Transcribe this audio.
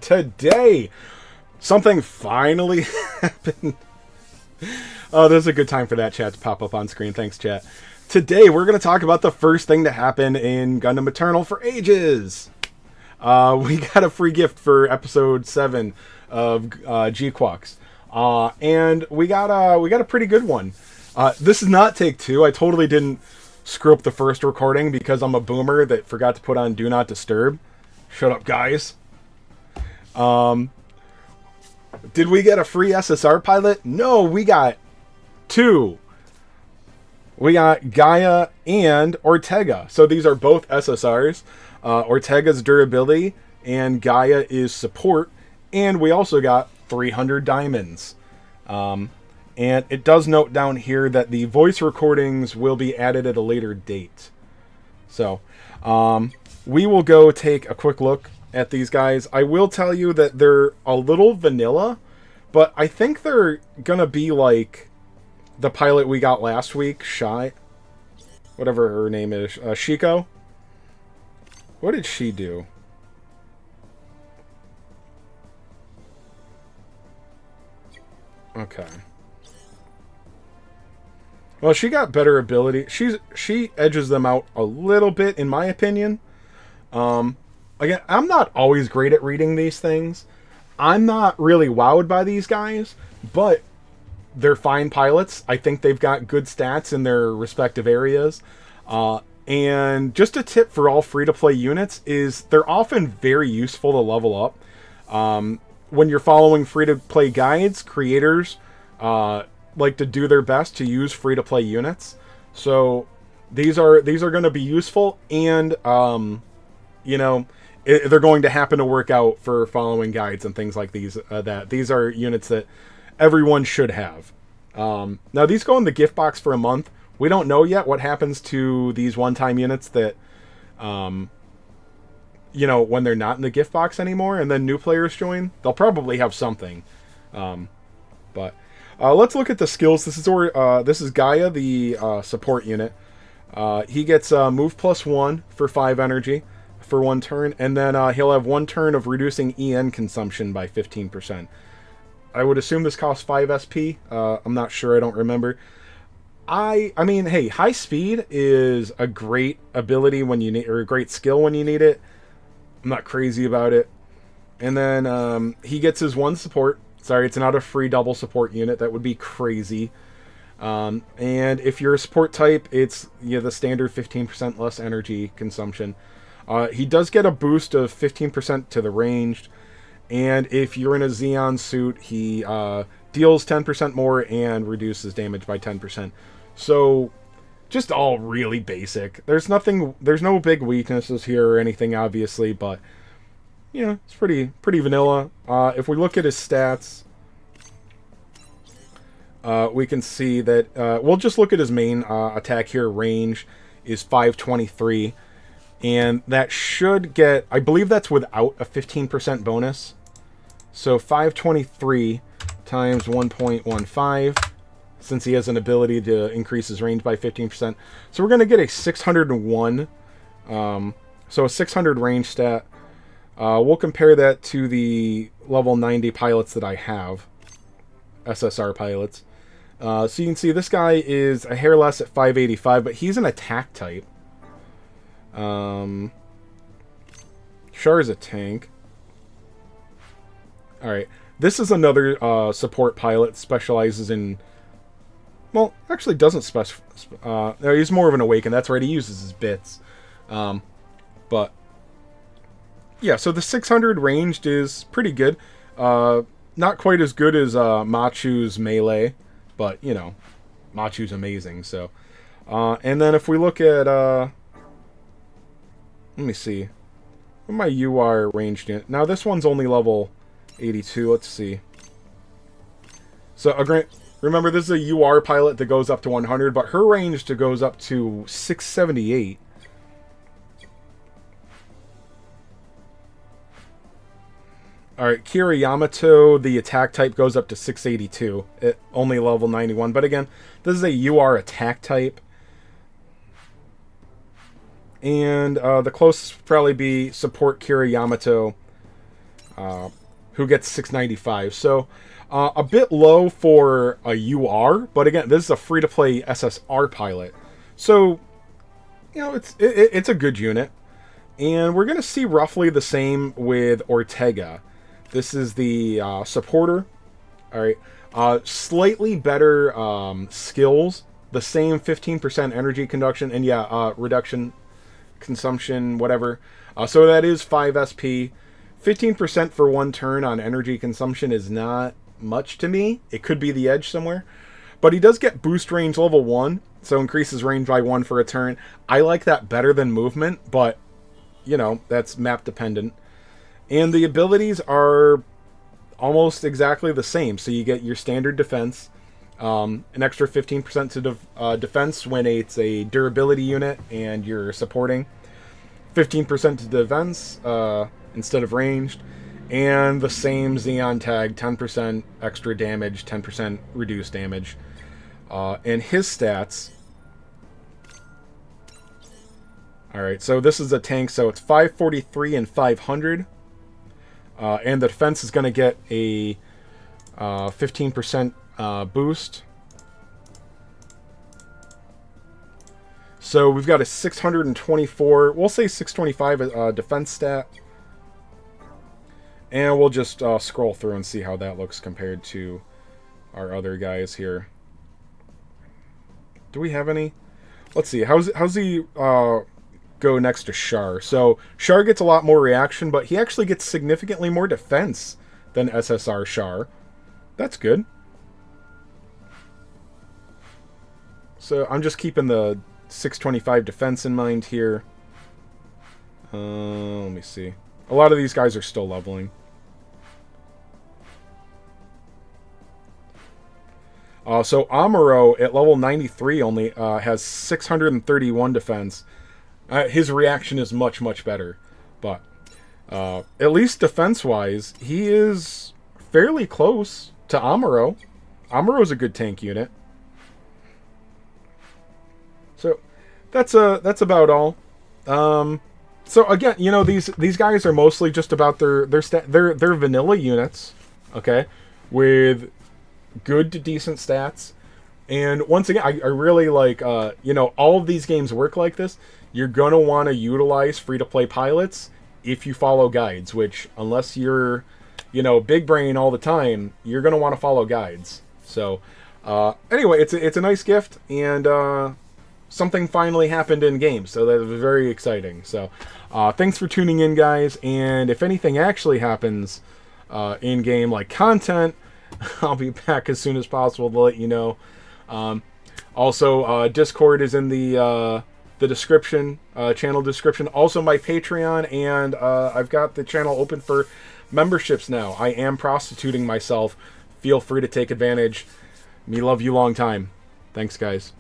Today, something finally happened. Oh, this is a good time for that chat to pop up on screen. Thanks, chat. Today, we're going to talk about the first thing to happen in Gundam Eternal for ages. We got a free gift for episode 7 of G-Quux. And we got a pretty good one. This is not take 2. I totally didn't screw up the first recording because I'm a boomer that forgot to put on Do Not Disturb. Shut up, guys. Did we get a free SSR pilot? No, we got 2. We got Gaia and Ortega. So these are both SSRs. Ortega's durability and Gaia is support. And we also got 300 diamonds. And it does note down here that the voice recordings will be added at a later date. So, we will go take a quick look at these guys. I will tell you that they're a little vanilla, but I think they're gonna be like the pilot we got last week, whatever her name is, Shiko. What did she do? Okay. Well, she got better ability. She edges them out a little bit, in my opinion. Again, I'm not always great at reading these things. I'm not really wowed by these guys, but they're fine pilots. I think they've got good stats in their respective areas. And just a tip for all free-to-play units is they're often very useful to level up. When you're following free-to-play guides, creators like to do their best to use free-to-play units. So these are going to be useful, and you know, they're going to happen to work out for following guides and things like these. These are units that everyone should have. Now these go in the gift box for a month. We don't know yet what happens to these one-time units that, you know, when they're not in the gift box anymore, and then new players join. They'll probably have something. But let's look at the skills. This is Gaia, the support unit. He gets move +1 for 5 energy for 1 turn, and then he'll have 1 turn of reducing EN consumption by 15%. I would assume this costs 5 SP. I'm not sure. I don't remember. I mean, hey, high speed is a great ability when you need, or a great skill when you need it. I'm not crazy about it. And then he gets his 1 support. Sorry, it's not a free double support unit. That would be crazy. And if you're a support type, it's the standard 15% less energy consumption. He does get a boost of 15% to the ranged. And if you're in a Xeon suit, he deals 10% more and reduces damage by 10%. So, just all really basic. There's no big weaknesses here or anything, obviously, but it's pretty vanilla. If we look at his stats, we can see that we'll just look at his main attack here. Range is 523, and that should get, I believe that's without a 15% bonus. So 523 times 1.15, since he has an ability to increase his range by 15%. So we're going to get a 601, so a 600 range stat. We'll compare that to the level 90 pilots that I have, SSR pilots. So you can see this guy is a hair less at 585, but he's an attack type. Char is a tank. Alright, this is another support pilot, specializes in, well, actually doesn't no, he's more of an awaken, that's right, he uses his bits. But, yeah, so the 600 ranged is pretty good. Not quite as good as Machu's melee, but, Machu's amazing, so. And then if we look at, let me see, what my UR ranged in. Now this one's only level 82, let's see. So, remember, this is a UR pilot that goes up to 100, but her range goes up to 678. Alright, Kira Yamato, the attack type goes up to 682, at only level 91. But again, this is a UR attack type. And the closest would probably be support Kira Yamato. who gets 695. So a bit low for a UR, but again, this is a free-to-play SSR pilot. So, you know, it's a good unit. And we're going to see roughly the same with Ortega. This is the supporter. All right. Slightly better skills. The same 15% energy conduction. And yeah, reduction, consumption, whatever. So that is 5 SP. 15% for one turn on energy consumption is not much to me. It could be the edge somewhere. But he does get boost range level 1. So increases range by 1 for a turn. I like that better than movement. But, you know, that's map dependent. And the abilities are almost exactly the same. So you get your standard defense, an extra 15% to defense when it's a durability unit and you're supporting, 15% to defense instead of ranged, and the same Xeon tag, 10% extra damage, 10% reduced damage. And his stats... Alright, so this is a tank, so it's 543 and 500. And the defense is going to get a 15% boost. So we've got a 624, we'll say 625 defense stat. And we'll just scroll through and see how that looks compared to our other guys here. Do we have any? Let's see, how's he go next to Char? So Char gets a lot more reaction, but he actually gets significantly more defense than SSR Char. That's good. So I'm just keeping the 625 defense in mind here. Let me see. A lot of these guys are still leveling. So Amuro at level 93 only has 631 defense. His reaction is much, much better. But at least defense-wise, he is fairly close to Amuro. Amuro's a good tank unit. So that's about all. So again, you know, these guys are mostly just about their vanilla units, okay, with good to decent stats. And once again, I really like, you know, all of these games work like this. You're going to want to utilize free-to-play pilots if you follow guides, which, unless you're, you know, big brain all the time, you're going to want to follow guides. So, anyway, it's a nice gift, and something finally happened in-game, so that was very exciting. So, thanks for tuning in, guys, and if anything actually happens in-game, like content, I'll be back as soon as possible to let you know. Also, Discord is in the description, channel description. Also, my Patreon, and I've got the channel open for memberships now. I am prostituting myself. Feel free to take advantage. Me love you long time. Thanks, guys.